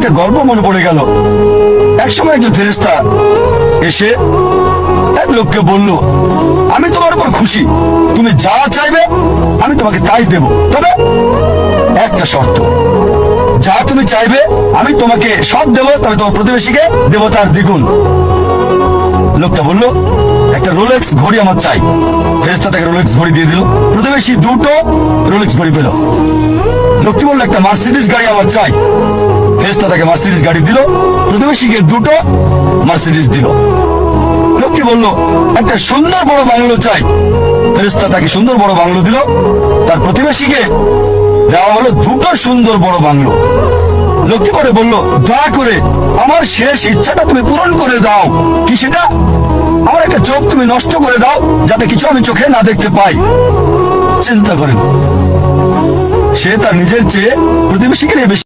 একটা গল্প মনে পড়ে গেল। একসময় একজন ফেরেশতা এসে এক লোককে বলল, আমি তোমার উপর খুশি, তুমি যা চাইবে আমি তোমাকে তাই দেব, তবে একটা শর্ত, যা তুমি চাইবে আমি তোমাকে সব দেবো, তবে তোমার প্রতিবেশীকে দেবো তার দ্বিগুণ। লোকটা বলল, একটা রোলেক্স ঘড়ি আমার চাই। ফেরেশতা তাকে রোলেক্স ঘড়ি দিয়ে দিল। প্রতিবেশী দুটো রোলেক্স ঘড়ি পেল। লোকটি বলল, একটা মার্সিডিজ গাড়ি আমার চাই। ফেরেশতা তাকে মার্সিডিজ গাড়ি দিল। প্রতিবেশীকে দুটো মার্সিডিজ দিল। লোকটি বলল, একটা সুন্দর বড় বাংলো চাই। ফেরেশতা তাকে সুন্দর বড় বাংলো দিল। তার প্রতিবেশীকে দেওয়া হলো দুটো সুন্দর বড় বাংলো। লোকটি পরে বলল, দয়া করে আমার শেষ ইচ্ছাটা তুমি পূরণ করে দাও। কি সেটা? আমার একটা চোখ তুমি নষ্ট করে দাও, যাতে কিছু আমি চোখে না দেখতে পাই। চিন্তা করেন, সে তার নিজের চেয়ে প্রতিবেশীকে নিয়ে বেশি